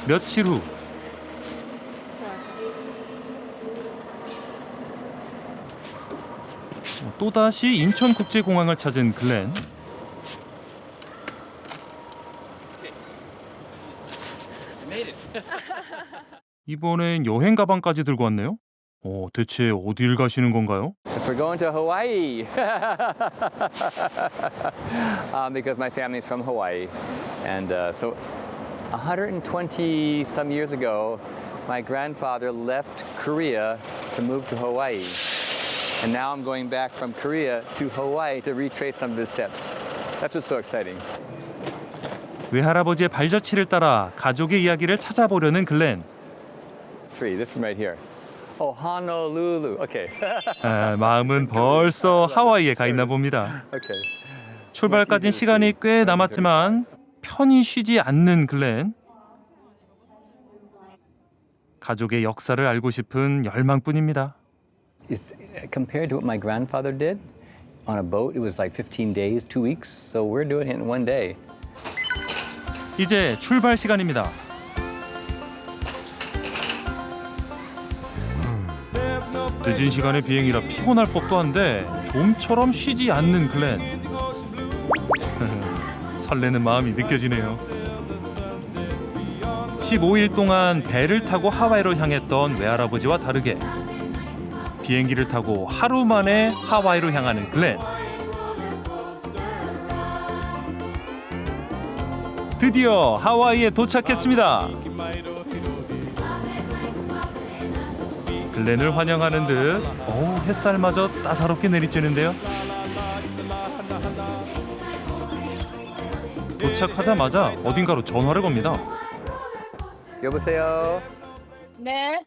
며칠 후 또다시 인천국제공항을 찾은 글렌. 이번엔 여행 가방까지 들고 왔네요. 대체 어딜 가시는 건가요? We're going to Hawaii because my family's from Hawaii. And so 120 some years ago, my grandfather left Korea to move to Hawaii. And now I'm going back from Korea to Hawaii to retrace some of his steps. That's what's so exciting. 외할아버지의 발자취를 따라 가족의 이야기를 찾아보려는 글렌. This one right here. Oh, Honolulu. Okay. 마음은 벌써 하와이에 가 있나 봅니다. Okay. 출발까진 시간이 꽤 남았지만 편히 쉬지 않는 글렌. 가족의 역사를 알고 싶은 열망뿐입니다. It's compared to what my grandfather did on a boat. It was like 15 days, 2 weeks. So we're doing it in one day. 이제 출발 시간입니다. 늦은 시간의 비행이라 피곤할 법도 한데 좀처럼 쉬지 않는 글렌. 설레는 마음이 느껴지네요. 15일 동안 배를 타고 하와이로 향했던 외할아버지와 다르게 비행기를 타고 하루 만에 하와이로 향하는 글렌. 드디어 하와이에 도착했습니다. 글렌을 환영하는 듯 햇살마저 따사롭게 내리쬐는데요. 도착하자마자 어딘가로 전화를 겁니다. 여보세요. 네.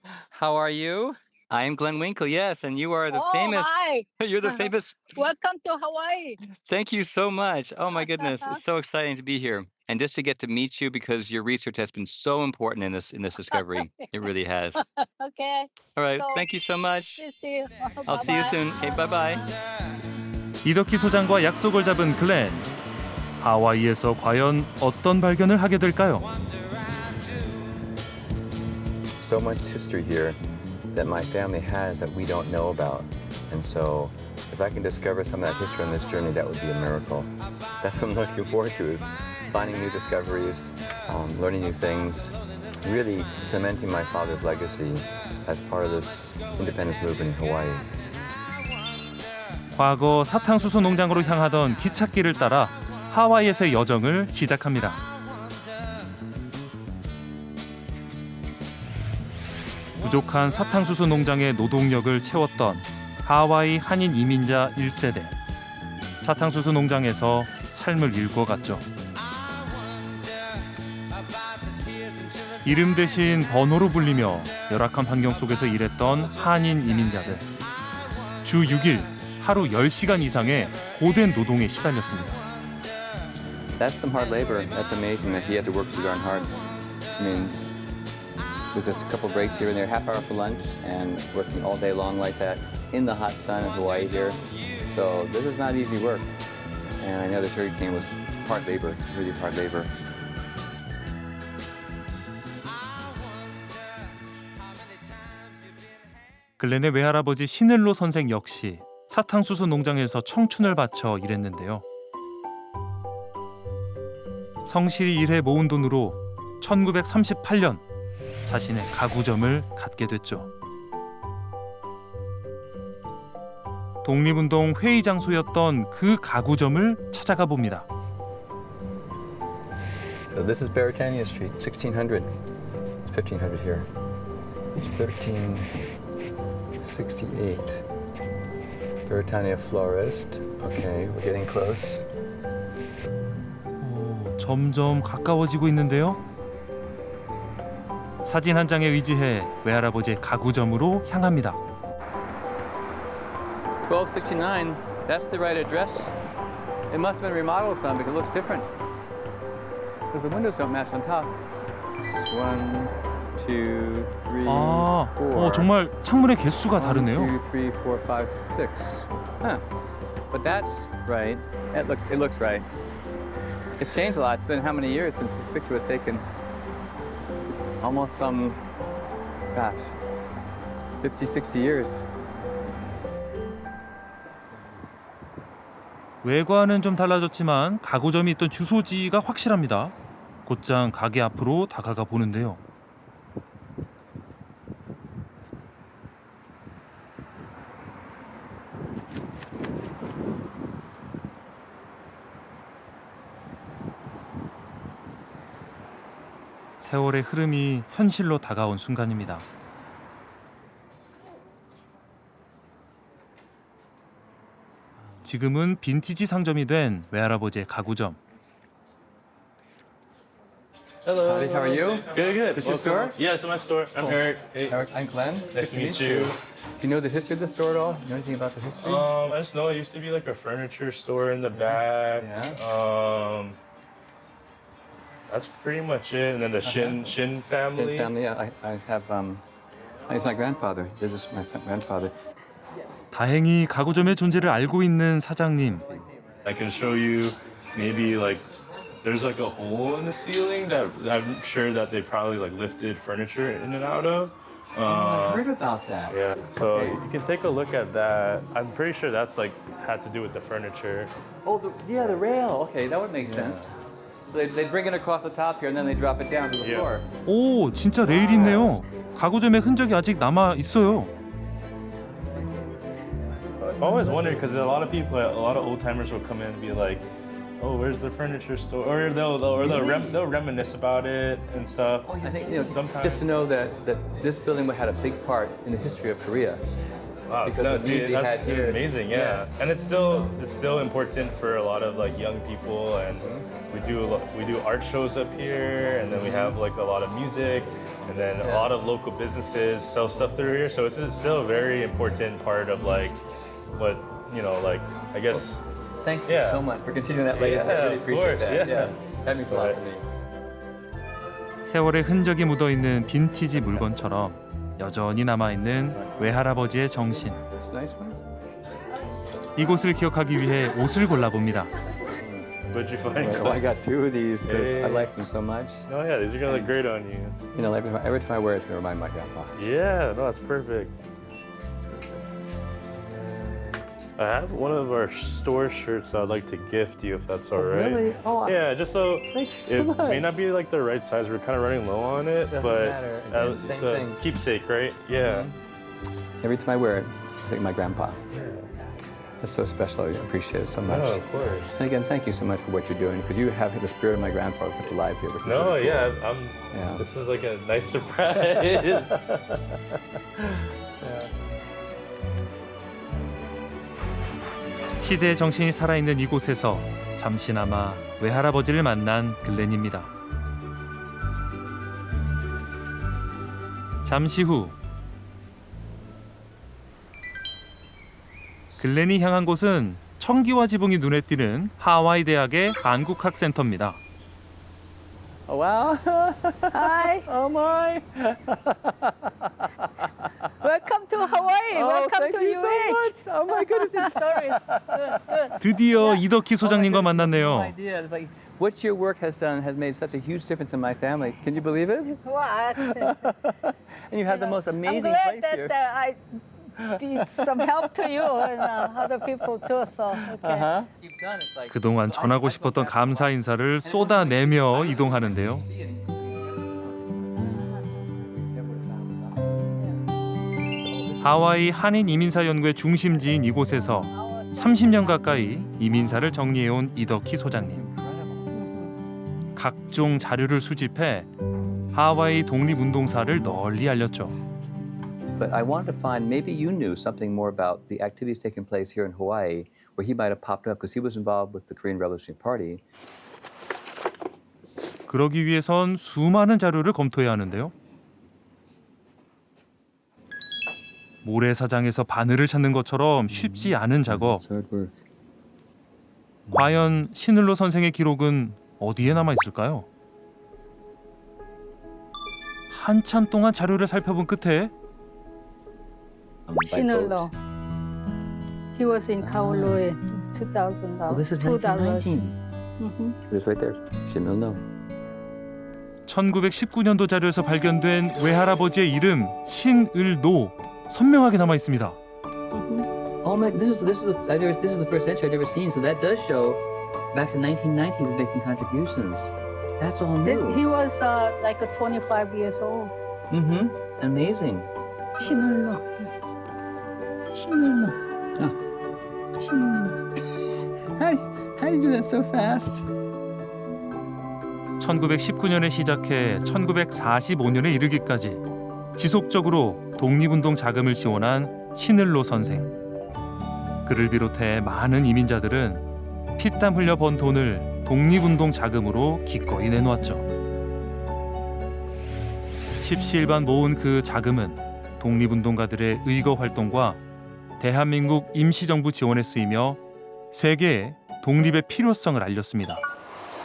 How are you? I'm Glenn Winkle. Yes, and you are the Oh, famous. hi. You're the famous. Welcome to Hawaii. Thank you so much. Oh my goodness, it's so exciting to be here, and just to get to meet you because your research has been so important in this discovery. It really has. Okay. All right, So- thank you so much. See you. I'll see you soon. Okay, bye bye. 이덕희 소장과 약속을 잡은 글렌. 하와이에서 과연 어떤 발견을 하게 될까요? So much history here that my family has that we don't know about, and so if I can discover some of that history on this journey, that would be a miracle. That's what I'm looking forward to: is finding new discoveries, learning new things, really cementing my father's legacy as part of this independence movement in Hawaii. 과거 사탕수수 농장으로 향하던 기찻길을 따라 하와이에서의 여정을 시작합니다. 부족한 사탕수수 농장의 노동력을 채웠던 하와이 한인 이민자 1세대. 사탕수수 농장에서 삶을 일궈갔죠. 이름 대신 번호로 불리며 열악한 환경 속에서 일했던 한인 이민자들. 주 6일 하루 10시간 이상의 고된 노동에 시달렸습니다. That's some hard labor. That's amazing that he had to work so darn hard. I mean, with just a couple breaks here and there, half hour for lunch, and working all day long like that in the hot sun of Hawaii here. So this is not easy work. And I know the sugarcane was hard labor, really hard labor. 글렌의 외할아버지 시넬로 선생 역시 사탕수수 농장에서 청춘을 바쳐 일했는데요. 성실히 일해 모은 돈으로 1938년 자신의 가구점을 갖게 됐죠. 독립운동 회의 장소였던 그 가구점을 찾아가 봅니다. So this is Beretania Street, 1600. It's 1500 here. It's 1368. Beretania Florist. Okay, we're getting close. 점점 가까워지고 있는데요. 사진 한 장에 의지해 외할아버지의 가구점으로 향합니다. 1269. That's the right address. It must have been remodeled some because it looks different. Because the windows don't match on top. 1, 2, 3, 4. 정말 창문의 개수가 1, 다르네요. 2, 3, 4, 5, 6. Huh. But that's right. It looks right. It's changed a lot. It's been how many years since this picture was taken? almost gosh, 50, 60 years. 외관은 좀 달라졌지만 가구점이 있던 주소지가 확실합니다. 곧장 가게 앞으로 다가가 보는데요. 세월의 흐름이 현실로 다가온 순간입니다. 지금은 빈티지 상점이 된 외할아버지의 가구점. Hello. Howdy, how are you? Good, good. This your store? Yes, my store. I'm Eric. Hey. Eric, I'm Glenn. Nice to meet you. Do you know the history of the store at all? You know anything about the history? I just know it used to be like a furniture store in the back. Yeah. That's pretty much it. And then the Shin family. Kid family. Yeah, I have. He's my grandfather. This is my grandfather. 다행히 가구점의 존재를 알고 있는 사장님. I can show you maybe like there's like a hole in the ceiling that I'm sure that they probably like lifted furniture in and out of. I heard about that. Yeah, so Okay. you can take a look at that. I'm pretty sure that's like had to do with the furniture. Oh, the rail. Okay, that would make sense. So they bring it across the top here, and then they drop it down to the Yeah. floor. 오, 진짜 레일이 있네요. 가구점의 흔적이 아직 남아 있어요. I always wondered because a lot of people, a lot of old timers will come in and be like, "Oh, where's the furniture store?" Or they'll reminisce about it and stuff. I think Sometimes- just to know that this building had a big part in the history of Korea. Wow, because no, the news they that's had here- amazing. Yeah. And it's still important for a lot of like young people, and we do art shows up here, and then we have like a lot of music, and then a lot of local businesses sell stuff through here. So it's still a very important part of like what like I guess. Thank you Yeah. so much for continuing that legacy. I Yeah, really of appreciate course, that. yeah. That means a lot to me. 세월의 흔적이 묻어 있는 빈티지 물건처럼 여전히 남아 있는 외할아버지의 정신. This nice one. 이곳을 기억하기 위해 옷을 골라봅니다. What'd you find? Oh, I got two of these because I Hey. like them so much. Oh yeah, these are gonna look great on you. You know, every time I wear it, it's gonna remind my grandpa. Yeah, no, that's perfect. I have one of our store shirts I'd like to gift you if that's all right. Really? Oh, Yeah, just so Thank you so it much. may not be like the right size. We're kind of running low on it, Doesn't but matter. Again, it's same a thing. keepsake, right? Yeah. Every time I wear it, I think of my grandpa. It's so special. I appreciate it so much. Oh, of course. And again, thank you so much for what you're doing because you have the spirit of my grandfather kept alive here. Which is No, really yeah, cool. I'm. Yeah. This is like a nice surprise. 시대의 정신이 살아있는 이곳에서 잠시나마 외할아버지를 만난 글렌입니다. 잠시 후 글렌이 향한 곳은 청기와 지붕이 눈에 띄는 하와이 대학의 한국학센터입니다. Oh, wow. Hi. Oh, my. Welcome to Hawaii. Welcome thank to you so UH. much. Oh, my goodness. Stories. Good, good. 드디어 이덕희 소장님과 Oh, my goodness, 만났네요. no idea. It's like what your work has done has made such a huge difference in my family. Can you believe it? What? And you have the most amazing I'm glad place here. that I be some help to you and other people too. So okay. You've done is like 그동안 전하고 싶었던 감사 인사를 쏟아내며 이동하는데요. 하와이 한인 이민사 연구의 중심지인 이곳에서 30년 가까이 이민사를 정리해온 이덕희 소장님. 각종 자료를 수집해 하와이 독립운동사를 널리 알렸죠. But I wanted to find maybe you knew something more about the activities taking place here in Hawaii where he might have popped up because he was involved with the Korean Revolutionary Party. 그러기 위해선 수많은 자료를 검토해야 하는데요. 모래사장에서 바늘을 찾는 것처럼 쉽지 않은 작업. Hard work. 과연 신을로 선생의 기록은 어디에 남아 있을까요? 한참 동안 자료를 살펴본 끝에 Shinullo. He was in Kowloon, $2,000. Oh, this is $2. 1919. Mhm. It was right there. Shinulno. 1919년도 자료에서 발견된 외할아버지의 이름 신을노 선명하게 남아 있습니다. Oh my! This is the first entry I've ever seen. So that does show back to 1990 he was making contributions. That's all new. He was like 25 years old. Mm-hmm. Amazing. 신을로. How do you do that so fast? 1919년에 시작해 1945년에 이르기까지 지속적으로 독립운동 자금을 지원한 신을로 선생. 그를 비롯해 많은 이민자들은 피땀 흘려 번 돈을 독립운동 자금으로 기꺼이 내놓았죠. 십시일반 모은 그 자금은 독립운동가들의 의거 활동과 대한민국 임시정부 지원에 쓰이며 세계에 독립의 필요성을 알렸습니다.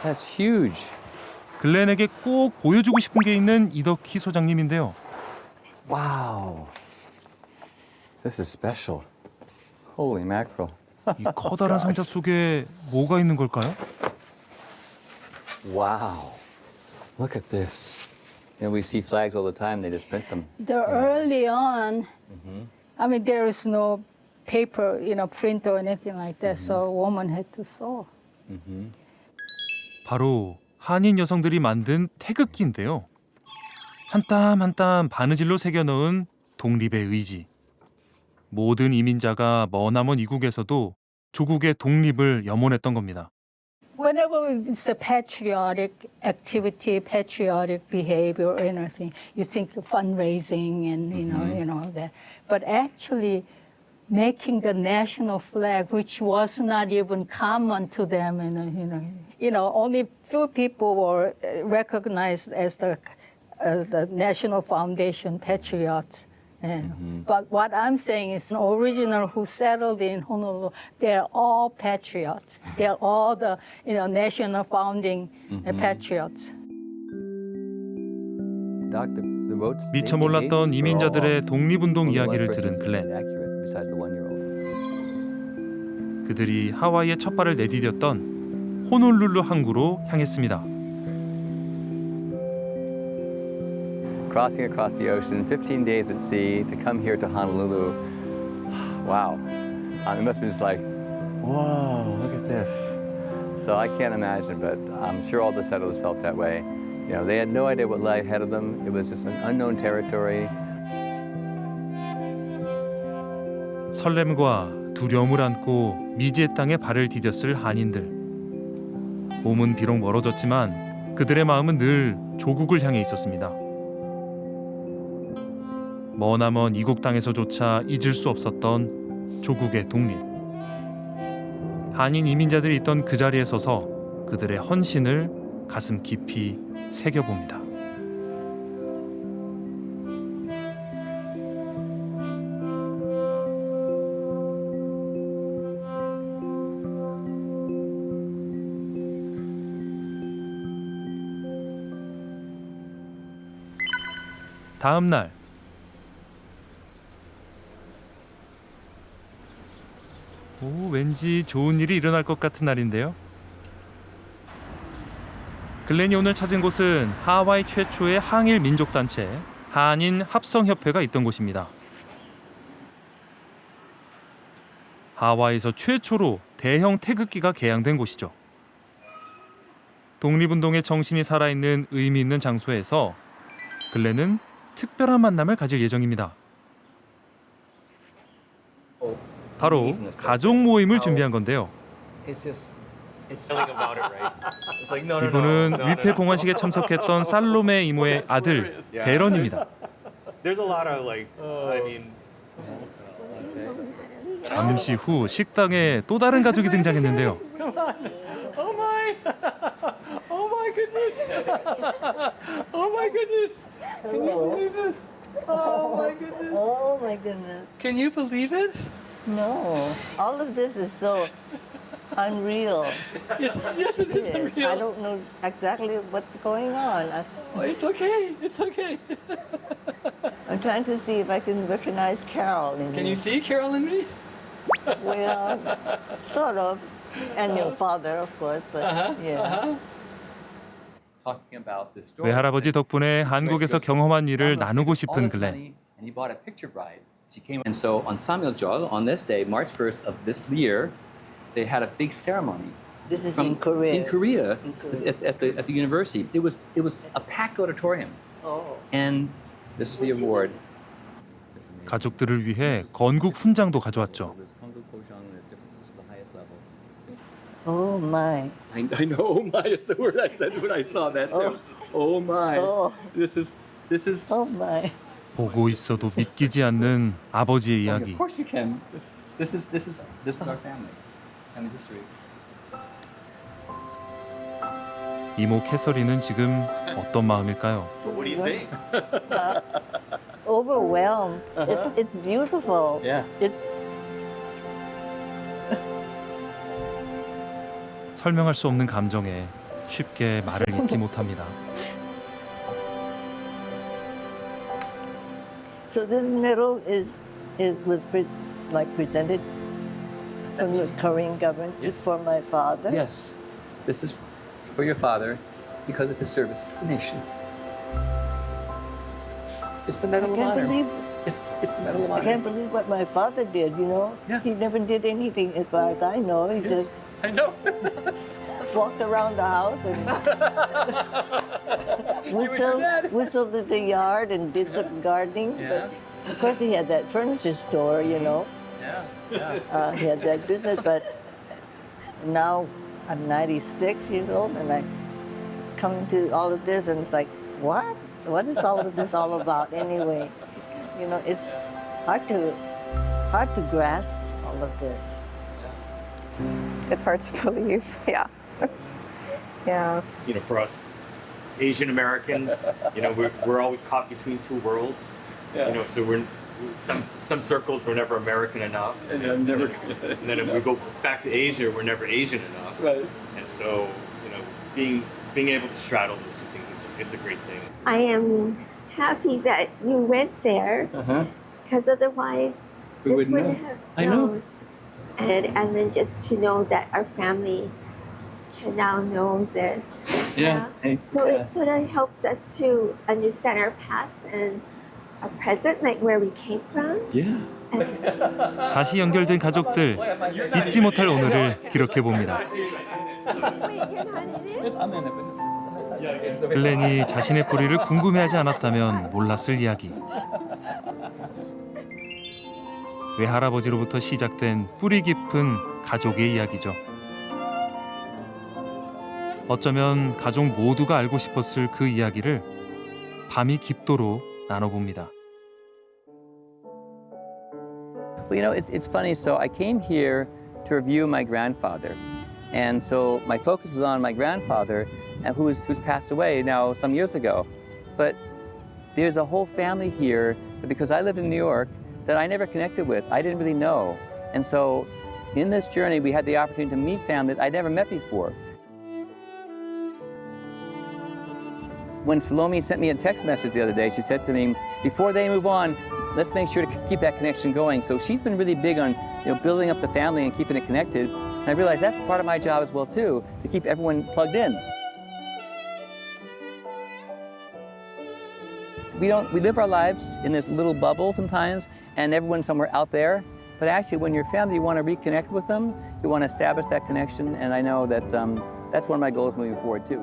That's huge. 글렌에게 꼭 보여주고 싶은 게 있는 이덕희 소장님인데요. Wow. This is special. Holy mackerel. 이 커다란 상자 속에 뭐가 있는 걸까요? Wow. Look at this. You know, we see flags all the time. They just print them. The early on, I mean, there is no paper, print or anything like that, so a woman had to sew. 바로 한인 여성들이 만든 태극기인데요. 한 땀 한 땀 바느질로 새겨넣은 독립의 의지. 모든 이민자가 머나먼 이국에서도 조국의 독립을 염원했던 겁니다. Whenever it's a patriotic activity, patriotic behavior or anything, you think of fundraising and you know that. But actually, making the national flag, which was not even common to them, only few people were recognized as the National Foundation patriots. But what I'm saying is, the original who settled in Honolulu, they're all patriots. They're all the national founding patriots. 미처 몰랐던 이민자들의 독립운동 이야기를 들은 글렌. 그들이 하와이에 첫 발을 내디뎠던 호놀룰루 항구로 향했습니다. Crossing across the ocean, 15 days at sea to come here to Honolulu. Wow. It must be just like, whoa, look at this. So I can't imagine, but I'm sure all the settlers felt that way. They had no idea what lay ahead of them. It was just an unknown territory. 설렘과 두려움을 안고 미지의 땅에 발을 디뎠을 한인들. 몸은 비록 멀어졌지만 그들의 마음은 늘 조국을 향해 있었습니다. 머나먼 이국 땅에서조차 잊을 수 없었던 조국의 독립. 한인 이민자들이 있던 그 자리에 서서 그들의 헌신을 가슴 깊이 새겨봅니다. 다음 날 왠지 좋은 일이 일어날 것 같은 날인데요. 글렌이 오늘 찾은 곳은 하와이 최초의 항일 민족단체 한인 합성협회가 있던 곳입니다. 하와이에서 최초로 대형 태극기가 개양된 곳이죠. 독립운동의 정신이 살아있는 의미 있는 장소에서 글렌은 특별한 만남을 가질 예정입니다. 바로 가족 모임을 준비한 건데요. 이분은 위패 봉헌식에 참석했던 살로메 이모의 아들 데런입니다. 잠시 후 식당에 또 다른 가족이 등장했는데요. Oh my goodness. Can you believe it? No. All of this is so unreal. Yes, it is unreal. I don't know exactly what's going on. It's okay. It's okay. I'm trying to see if I can recognize Carol in Can you see Carol and me? Well, sort of. And your father, of course, but yeah. talking about the story. 외할아버지 덕분에 한국에서 경험한 일을 나누고 싶은 글렌. And he bought a picture bride. She came, and so on Samyeoljol, on this day, March 1st of this year, they had a big ceremony. This is in Korea. In Korea, In Korea. at the university. It was a packed auditorium, Oh. and this is the award. 가족들을 위해 건국 훈장도 가져왔죠. This Kongguk Gojang is different. This is the highest level. Oh my. I know. Oh my is the word I said when I saw that too. Oh my. Oh. This is. Oh my. 보고 있어도 믿기지 않는 아버지의 이야기. Of course you can. This is our family history. 이모 캐서린은 지금 어떤 마음일까요? What do you think? Overwhelmed. It's beautiful. Yeah. It's 설명할 수 없는 감정에 쉽게 말을 잇지 못합니다. so this medal was presented from the Korean government Yes. for my father. Yes, this is for your father because of his service to the nation. It's the I Medal of can't Honor. believe It's the Medal of I Honor. can't believe what my father did. You know, Yeah. he never did anything as far as I know. He just I know. walked around the house and whistled in the yard and did some gardening. Yeah. But of course, he had that furniture store, you know. Yeah. He had that business, but now I'm 96 years old and I come into all of this and it's like, what? What is all of this all about anyway? You know, it's hard to grasp all of this. It's hard to believe. Yeah. Yeah. You know, for us Asian Americans, you know, we're always caught between two worlds. You know, so we're some circles we're never American enough, And I'm never. and then if we go back to Asia, we're never Asian enough. Right. And so, you know, being able to straddle those two things, it's a great thing. I am happy that you went there because otherwise We this wouldn't wouldn't know. have I know. known. And then just to know that our family can now know this. Yeah. So it sort of helps us to understand our past and our present, like where we came from. Yeah. 다시 연결된 가족들, 잊지 못할 오늘을 기록해 봅니다. Wait, you're not in it? I'm in it, but it's 글렌이 자신의 뿌리를 궁금해하지 않았다면 몰랐을 이야기. 외할아버지로부터 시작된 뿌리 깊은 가족의 이야기죠. 어쩌면 가족 모두가 알고 싶었을 그 이야기를 밤이 깊도록 나눠봅니다. Well, you know, it's funny. So I came here to review my grandfather, and so my focus is on my grandfather, who's passed away now some years ago. But there's a whole family here that because I lived in New York that I never connected with. I didn't really know, and so in this journey we had the opportunity to meet family that I'd never met before. When Salome sent me a text message the other day, she said to me, before they move on, let's make sure to keep that connection going. So she's been really big on, you know, building up the family and keeping it connected. And I realized that's part of my job as well too, to keep everyone plugged in. We live our lives in this little bubble sometimes, and everyone's somewhere out there. But actually, when you're family, you want to reconnect with them. You want to establish that connection, and I know that that's one of my goals moving forward too.